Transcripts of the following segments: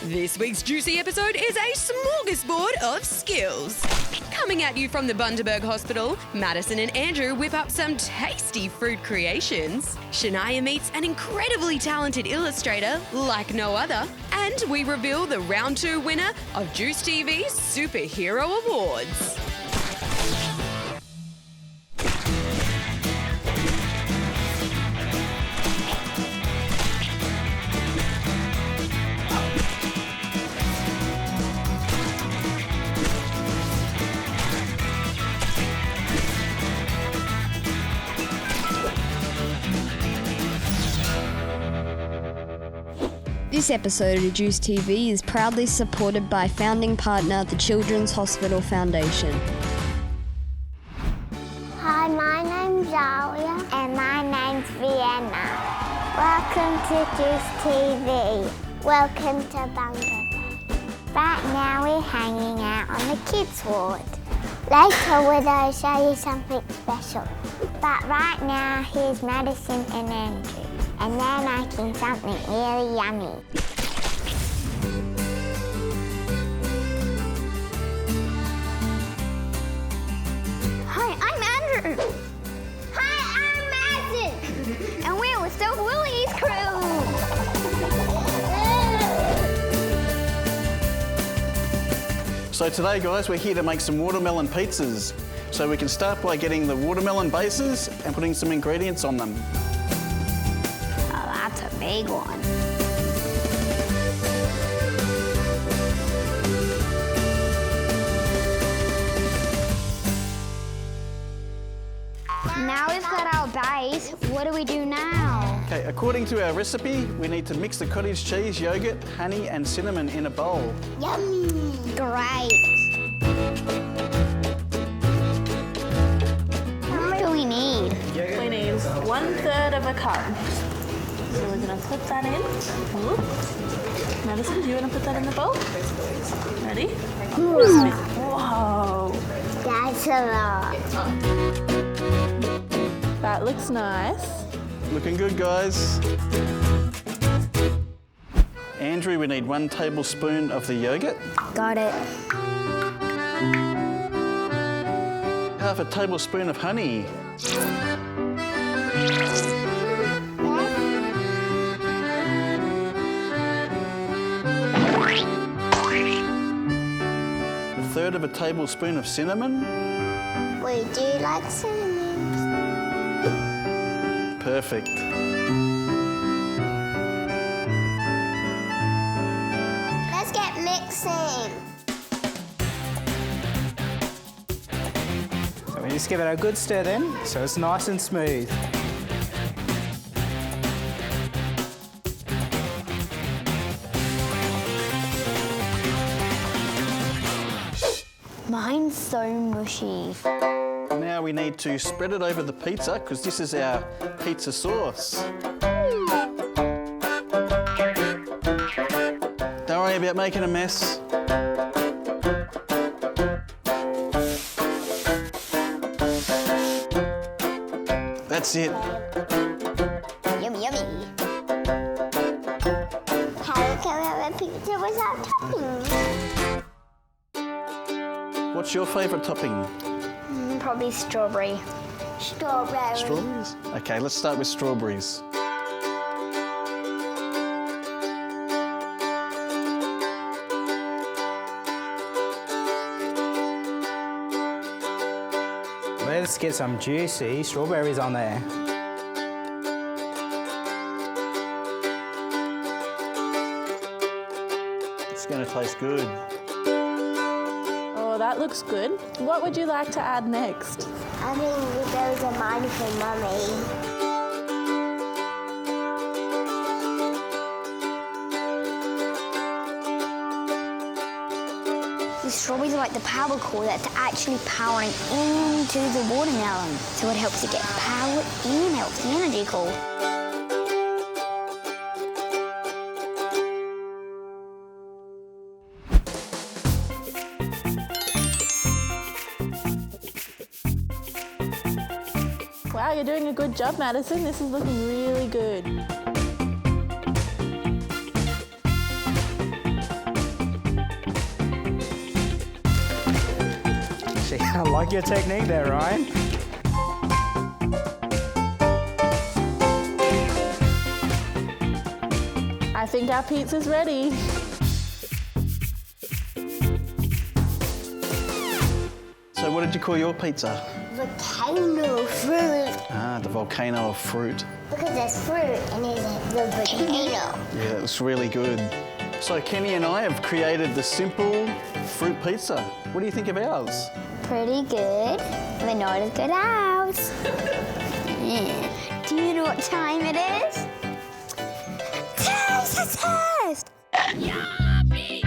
This week's juicy episode is a smorgasbord of skills. Coming at you from the Bundaberg Hospital, Maddison and Andrew whip up some tasty fruit creations. Shania meets an incredibly talented illustrator like no other. And we reveal the round 2 winner of Juice TV's Superhero Awards. This episode of Juice TV is proudly supported by founding partner, the Children's Hospital Foundation. Hi, my name's Aria. And my name's Vienna. Welcome to Juice TV. Welcome to Bundaberg. Right now we're hanging out on the kids' ward. Later we'll show you something special. But right now, here's Maddison and Andrew. And they're making something really yummy. Hi, I'm Andrew. Hi, I'm Maddison. And we're with the Willie's crew. So today, guys, we're here to make some watermelon pizzas. So we can start by getting the watermelon bases and putting some ingredients on them. Oh, that's a big one. Now we've got our base. What do we do now? Okay, according to our recipe, we need to mix the cottage cheese, yogurt, honey and cinnamon in a bowl. Yummy. Great. How much do we need? We need 1/3 of a cup. So we're going to put that in. Whoop. Maddison, do you want to put that in the bowl? Ready? Whoa. That's a lot. That looks nice. Looking good, guys. Andrew, we need 1 tablespoon of the yogurt. Got it. 1/2 tablespoon of honey. A 1/3 tablespoon of cinnamon. We do like cinnamon. Perfect. Let's get mixing. So we just give it a good stir then, so it's nice and smooth. Mine's so mushy. Now we need to spread it over the pizza because this is our pizza sauce. Don't worry about making a mess. That's it. Yummy, yummy. How can we have a pizza without toppings? What's your favourite topping? Probably strawberry. Strawberry. Strawberries? Okay, let's start with strawberries. Let's get some juicy strawberries on there. It's going to taste good. Oh, that looks good. What would you like to add next? I think those are mine for Mummy. The strawberries are like the power cord that's actually powering into the watermelon. So it helps it get power in, helps the energy core. Wow, you're doing a good job, Maddison. This is looking really good. I like your technique there, Ryan. I think our pizza's ready. So what did you call your pizza? Volcano fruit. Ah, the volcano of fruit. Because there's fruit and there's the volcano. Yeah, it was really good. So Kenny and I have created the simple fruit pizza. What do you think of ours? Pretty good, but not as good as ours. Do you know what time it is? Taste the test! Yummy!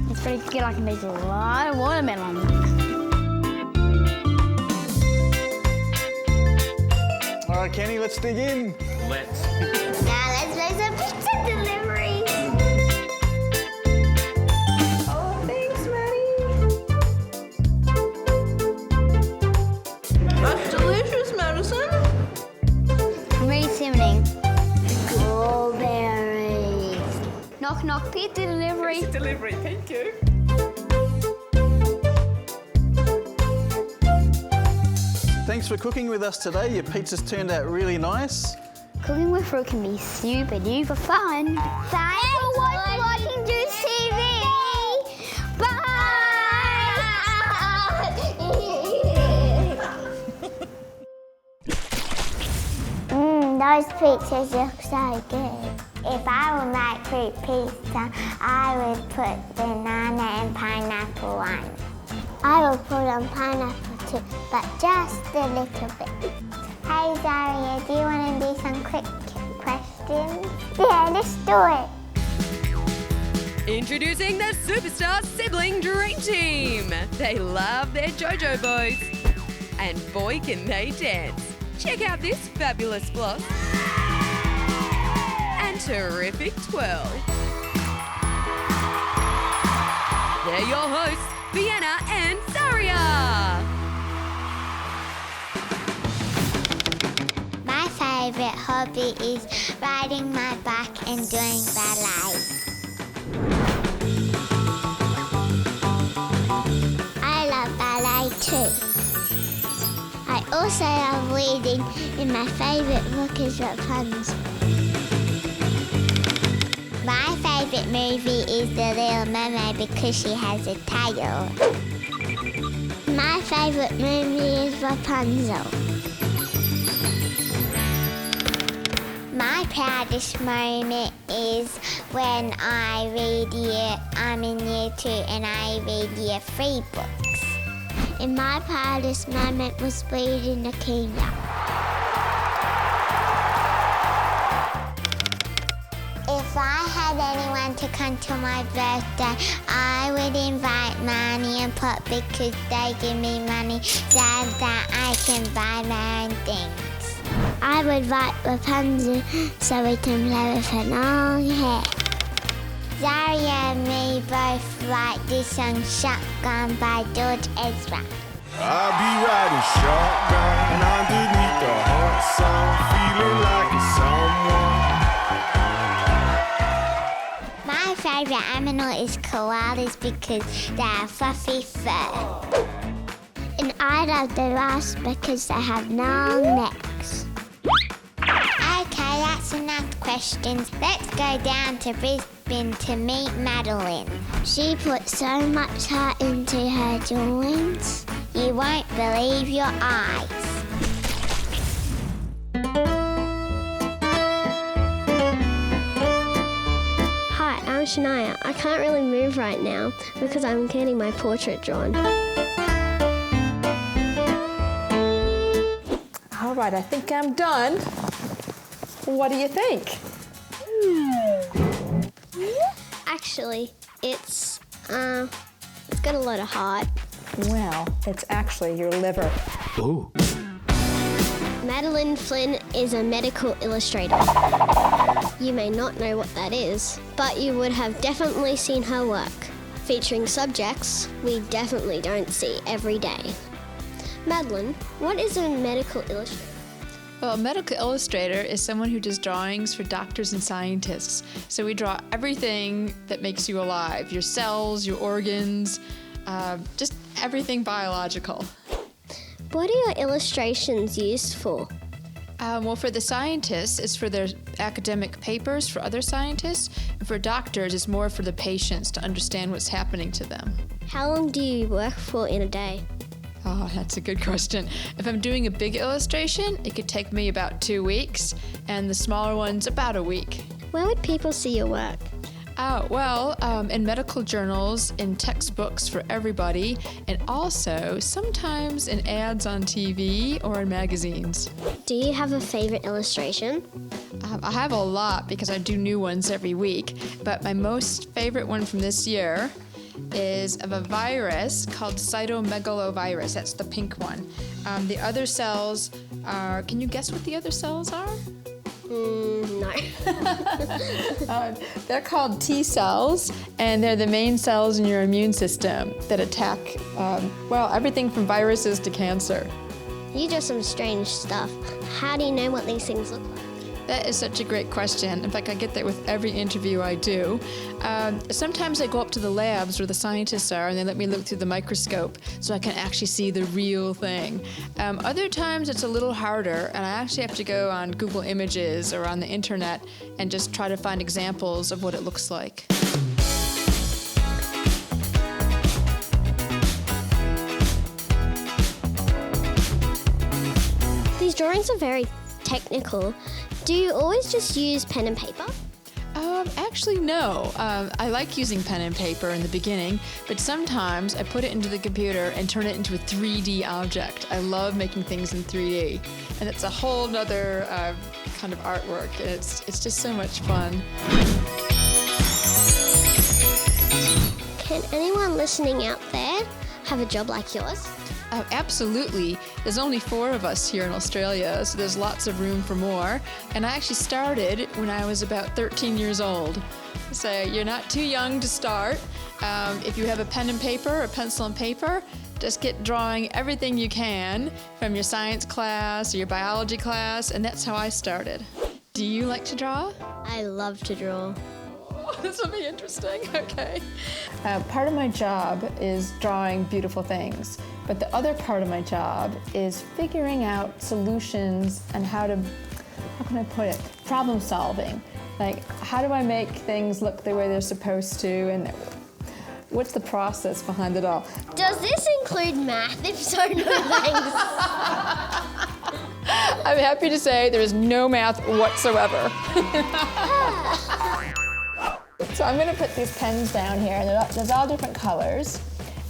It's pretty good. I can make a lot of watermelon. All right, Kenny, let's dig in. Let's. Now let's make some pizza deliveries. Oh, thanks, Maddie. That's delicious, Maddison. I'm really simmering. Strawberries. Knock, knock, pizza delivery. Delivery, thank you. Thanks for cooking with us today. Your pizza's turned out really nice. Cooking with fruit can be super duper fun. Thanks for watching Juice TV. Those pizzas look so good. If I would make fruit pizza, I would put banana and pineapple on. I will put on pineapple too, but just a little bit. Hey Zaria, do you want to do some quick questions? Yeah, let's do it. Introducing the Superstar Sibling Dream Team. They love their JoJo boys. And boy, can they dance. Check out this fabulous floss and terrific twirl. They're your hosts, Vienna and Zaria. My favourite hobby is riding my bike and doing ballet. I love ballet too. I also love reading, and my favourite book is Rapunzel. My favourite movie is The Little Mermaid because she has a tail. My favourite movie is Rapunzel. My proudest moment is when I'm in year 2 and I read year 3 books. And my proudest moment was reading the kingdom. If I had anyone to come to my birthday, I would invite Marnie and Pop because they give me money so that I can buy my own things. I would invite Rapunzel so we can play with her long hair. Zaria and me both write this song Shotgun by George Ezra. I'll be riding shotgun underneath the hot sun, feeling like someone. My favourite animal is koalas because they have fluffy fur. And I love the giraffes because they have long necks. Okay, that's enough questions. Let's go down to Brisbane to meet Madeline. She put so much heart into her drawings. You won't believe your eyes. Hi, I'm Shania. I can't really move right now because I'm getting my portrait drawn. All right, I think I'm done. What do you think? Actually, it's got a lot of heart. Well, it's actually your liver. Ooh. Madeline Flynn is a medical illustrator. You may not know what that is, but you would have definitely seen her work, featuring subjects we definitely don't see every day. Madeline, what is a medical illustrator? Well, a medical illustrator is someone who does drawings for doctors and scientists. So we draw everything that makes you alive, your cells, your organs, just everything biological. What are your illustrations used for? Well, for the scientists, it's for their academic papers for other scientists. And for doctors, it's more for the patients to understand what's happening to them. How long do you work for in a day? Oh, that's a good question. If I'm doing a big illustration, it could take me about 2 weeks, and the smaller ones about a week. Where would people see your work? Well, in medical journals, in textbooks for everybody, and also sometimes in ads on TV or in magazines. Do you have a favorite illustration? I have a lot because I do new ones every week, but my most favorite one from this year is of a virus called cytomegalovirus. That's the pink one. The other cells are, can you guess what the other cells are? No. They're called T cells, and they're the main cells in your immune system that attack, everything from viruses to cancer. You do some strange stuff. How do you know what these things look like? That is such a great question. In fact, I get that with every interview I do. Sometimes I go up to the labs where the scientists are and they let me look through the microscope so I can actually see the real thing. Other times it's a little harder and I actually have to go on Google Images or on the internet and just try to find examples of what it looks like. These drawings are very technical. Do you always just use pen and paper? Actually, no. I like using pen and paper in the beginning, but sometimes I put it into the computer and turn it into a 3D object. I love making things in 3D, and it's a whole nother kind of artwork. It's just so much fun. Can anyone listening out there have a job like yours? Absolutely. There's only 4 of us here in Australia, so there's lots of room for more. And I actually started when I was about 13 years old. So you're not too young to start. If you have a pen and paper, a pencil and paper, just get drawing everything you can from your science class or your biology class, and that's how I started. Do you like to draw? I love to draw. Oh, this will be interesting. Okay. Part of my job is drawing beautiful things. But the other part of my job is figuring out solutions and how can I put it? Problem solving. Like, how do I make things look the way they're supposed to, and what's the process behind it all? Does this include math? If so, no thanks. I'm happy to say there is no math whatsoever. So I'm gonna put these pens down here, and there's all different colors.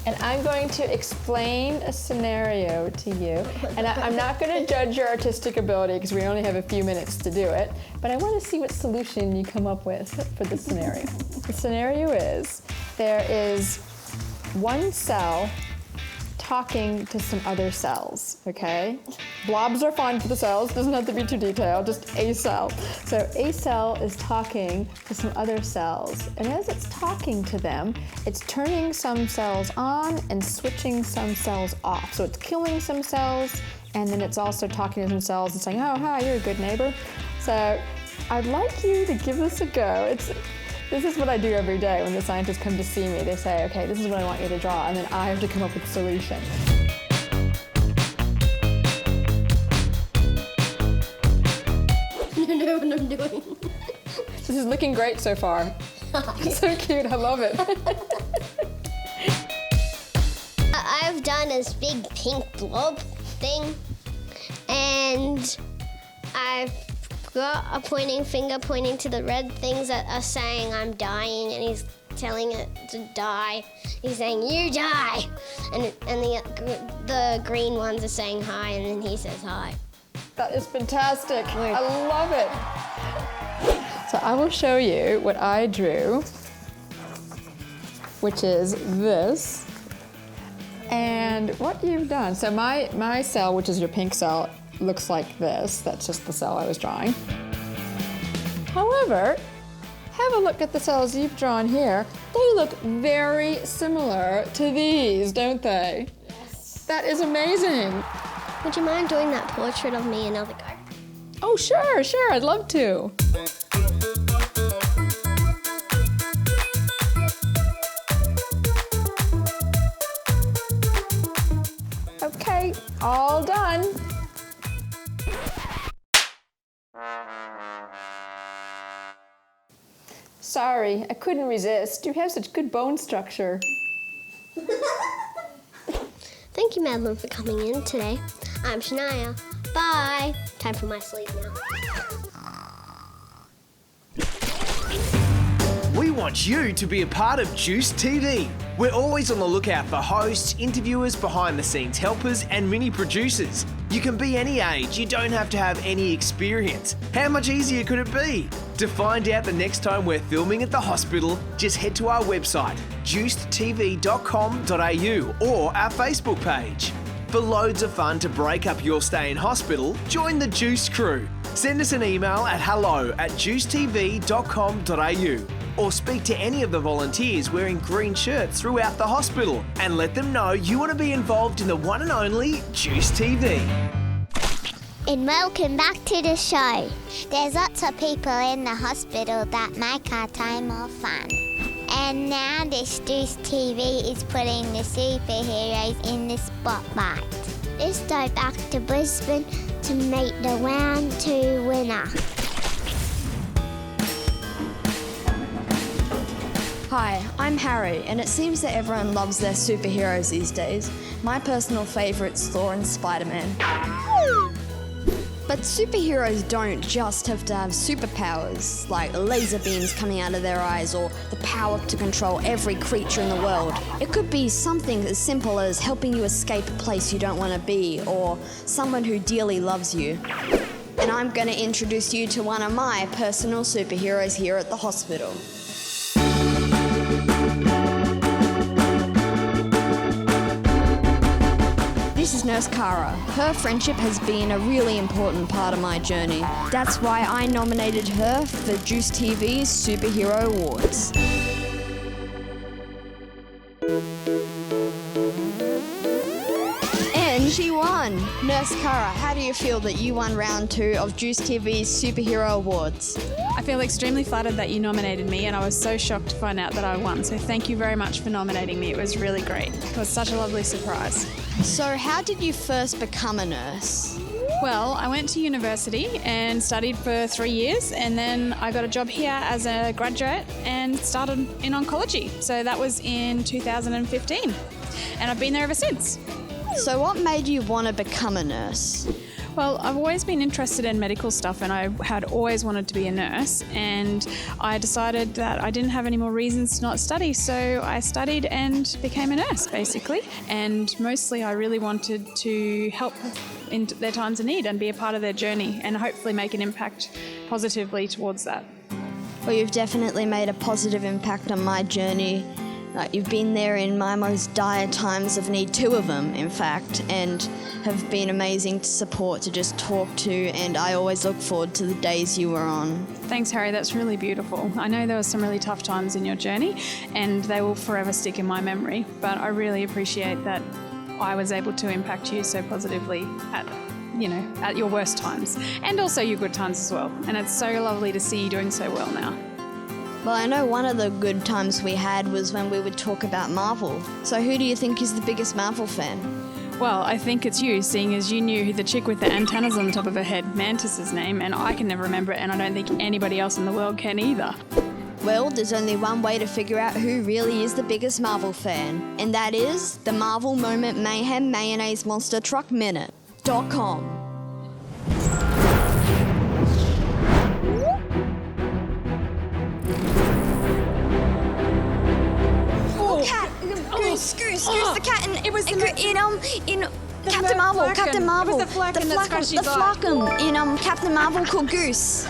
And I'm going to explain a scenario to you. And I'm not going to judge your artistic ability because we only have a few minutes to do it. But I want to see what solution you come up with for the scenario. The scenario is there is one cell talking to some other cells, okay? Blobs are fine for the cells, doesn't have to be too detailed, just a cell. So a cell is talking to some other cells, and as it's talking to them, it's turning some cells on and switching some cells off. So it's killing some cells, and then it's also talking to some cells and saying, oh, hi, you're a good neighbor. So I'd like you to give this a go. This is what I do every day when the scientists come to see me. They say, okay, this is what I want you to draw, and then I have to come up with a solution. You know what I'm doing. This is looking great so far. So cute, I love it. I've done this big pink blob thing, and I've got a pointing finger pointing to the red things that are saying I'm dying, and he's telling it to die. He's saying, you die! And the green ones are saying hi, and then he says hi. That is fantastic. I love it. So I will show you what I drew, which is this. And what you've done, so my cell, which is your pink cell, looks like this. That's just the cell I was drawing. However, have a look at the cells you've drawn here. They look very similar to these, don't they? Yes. That is amazing. Would you mind doing that portrait of me another go? Oh, sure, I'd love to. Okay, all done. Sorry, I couldn't resist. You have such good bone structure. Thank you, Madeline, for coming in today. I'm Shania. Bye. Time for my sleep now. We want you to be a part of Juice TV. We're always on the lookout for hosts, interviewers, behind-the-scenes helpers, and mini-producers. You can be any age, you don't have to have any experience. How much easier could it be? To find out the next time we're filming at the hospital, just head to our website, juicedtv.com.au, or our Facebook page. For loads of fun to break up your stay in hospital, join the Juice crew. Send us an email at hello@juicetv.com.au or speak to any of the volunteers wearing green shirts throughout the hospital and let them know you want to be involved in the one and only Juice TV. And welcome back to the show. There's lots of people in the hospital that make our time more fun. And now this Juice TV is putting the superheroes in the spotlight. Let's go back to Brisbane to meet the round 2 winner. Hi, I'm Harry, and it seems that everyone loves their superheroes these days. My personal favourite's Thor and Spider-Man. But superheroes don't just have to have superpowers, like laser beams coming out of their eyes or the power to control every creature in the world. It could be something as simple as helping you escape a place you don't want to be, or someone who dearly loves you. And I'm going to introduce you to one of my personal superheroes here at the hospital. This is Nurse Cara. Her friendship has been a really important part of my journey. That's why I nominated her for Juice TV's Superhero Awards. And she won! Nurse Cara, how do you feel that you won round 2 of Juice TV's Superhero Awards? I feel extremely flattered that you nominated me, and I was so shocked to find out that I won. So thank you very much for nominating me. It was really great. It was such a lovely surprise. So how did you first become a nurse? Well, I went to university and studied for 3 years, and then I got a job here as a graduate and started in oncology. So that was in 2015, and I've been there ever since. So what made you want to become a nurse? Well, I've always been interested in medical stuff, and I had always wanted to be a nurse, and I decided that I didn't have any more reasons to not study, so I studied and became a nurse, basically. And mostly I really wanted to help in their times of need and be a part of their journey and hopefully make an impact positively towards that. Well, you've definitely made a positive impact on my journey. You've been there in my most dire times of need, 2 of them, in fact, and have been amazing to support, to just talk to, and I always look forward to the days you were on. Thanks, Harry. That's really beautiful. I know there were some really tough times in your journey, and they will forever stick in my memory, but I really appreciate that I was able to impact you so positively at your worst times, and also your good times as well. And it's so lovely to see you doing so well now. Well, I know one of the good times we had was when we would talk about Marvel. So who do you think is the biggest Marvel fan? Well, I think it's you, seeing as you knew the chick with the antennas on the top of her head, Mantis's name, and I can never remember it, and I don't think anybody else in the world can either. Well, there's only one way to figure out who really is the biggest Marvel fan, and that is the Marvel Moment Mayhem Mayonnaise Monster Truck Minute.com. Goose, the cat, and it was in Captain Marvel. Captain Marvel. It was the Flacken that scratched his eye. The Flacken in Captain Marvel called Goose.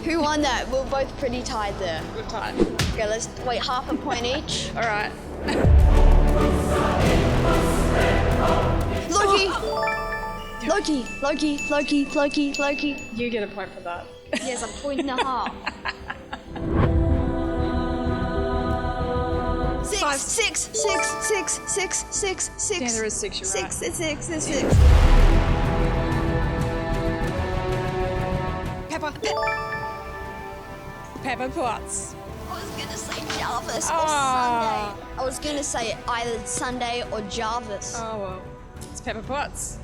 Who won that? We're both pretty tied there. We're tied. Okay, let's wait, half a point each. All right. Loki. You get a point for that. Yes, a point and a half. 6. Yeah, there is 6, you're right. Six. Pepper Potts. I was going to say Jarvis or Sunday. I was going to say either Sunday or Jarvis. Oh, well, it's Pepper Potts.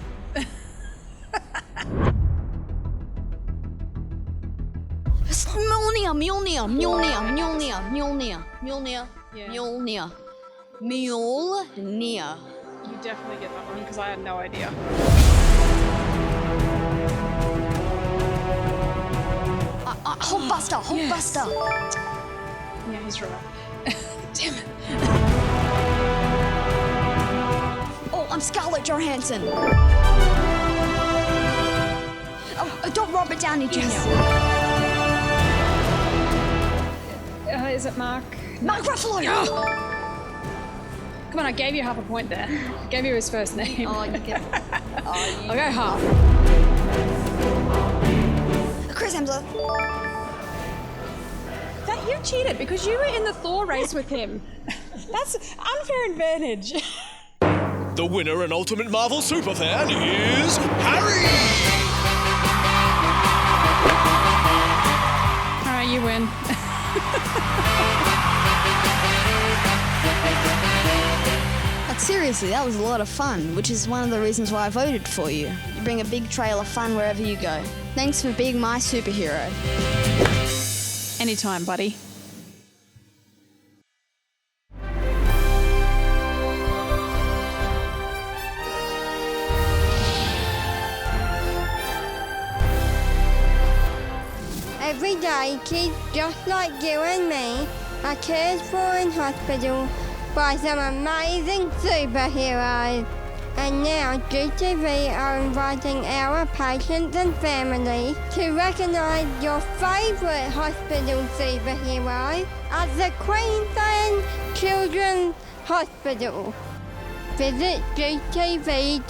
Mjolnir. Yeah. Mjolnir. You definitely get that one because I had no idea. Hulkbuster. Yeah, he's right. Damn it. Oh, I'm Scarlett Johansson. Oh, Robert Downey Jr. Is it Mark? Mark Ruffalo. Oh. Come on, I gave you half a point there. I gave you his first name. Oh, you get. I'll go half. Chris Hemsworth. That you cheated because you were in the Thor race with him. That's unfair advantage. The winner and ultimate Marvel superfan is Harry! All right, you win. But seriously, that was a lot of fun, which is one of the reasons why I voted for you. You bring a big trail of fun wherever you go. Thanks for being my superhero. Anytime, buddy. Every day, kids just like you and me are cared for in hospital by some amazing superheroes. And now GTV are inviting our patients and families to recognise your favourite hospital superhero at the Queensland Children's Hospital. Visit gtv.com.au,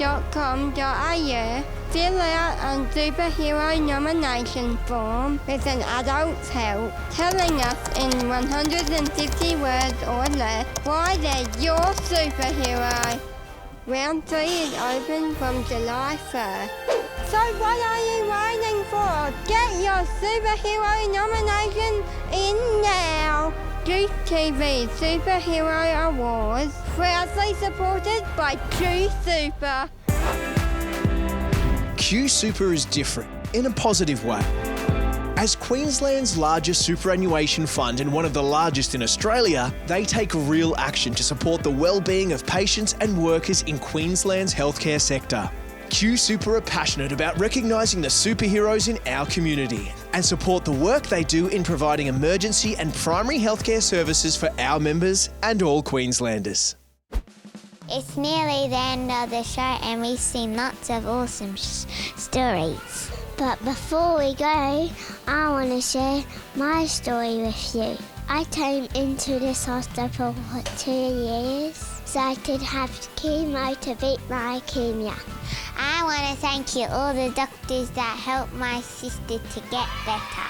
fill out a superhero nomination form with an adult's help, telling us in 150 words or less why they're your superhero. Round 3 is open from July 1st. So what are you waiting for? Get your superhero nomination in now! Juice TV Superhero Awards, proudly supported by Q Super. Q Super is different in a positive way. As Queensland's largest superannuation fund and one of the largest in Australia, they take real action to support the well-being of patients and workers in Queensland's healthcare sector. Q Super are passionate about recognising the superheroes in our community and support the work they do in providing emergency and primary healthcare services for our members and all Queenslanders. It's nearly the end of the show and we've seen lots of awesome stories. But before we go, I want to share my story with you. I came into this hospital for 2 years so I could have chemo to beat my leukemia. I want to thank you all the doctors that helped my sister to get better.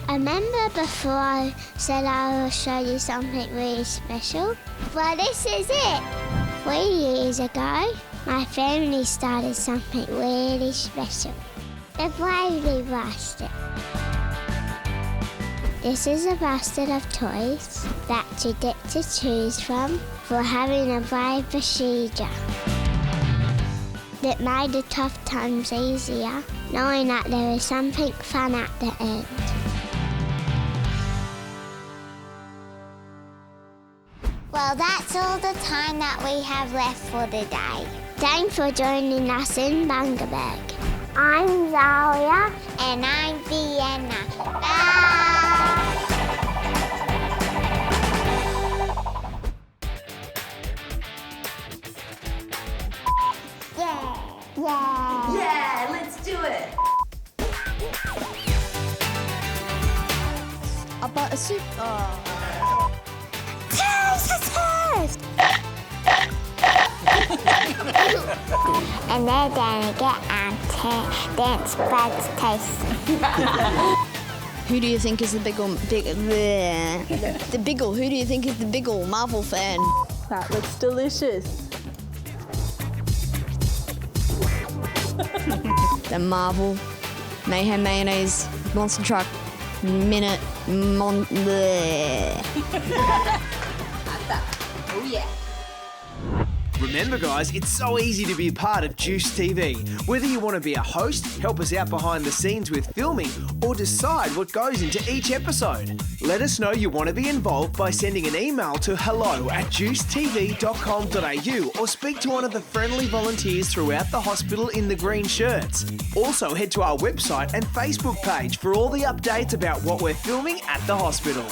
I remember before I said I will show you something really special? Well, this is it. 3 years ago, my family started something really special. The Bravely Basket. This is a basket of toys that you get to choose from for having a brave procedure. That made the tough times easier, knowing that there is something fun at the end. Well, that's all the time that we have left for the day. Thanks for joining us in Bundaberg. I'm Zaria. And I'm Vienna. Bye! Yeah! Yeah! Yeah, let's do it! About a soup. And they're gonna get our dance buds tasty. Who do you think is the the Biggle? Who do you think is the Biggle Marvel fan? That looks delicious. The Marvel mayhem mayonnaise, monster truck, minute, Oh yeah. Remember guys, it's so easy to be a part of Juice TV. Whether you want to be a host, help us out behind the scenes with filming, or decide what goes into each episode. Let us know you want to be involved by sending an email to hello@juicetv.com.au or speak to one of the friendly volunteers throughout the hospital in the green shirts. Also head to our website and Facebook page for all the updates about what we're filming at the hospital.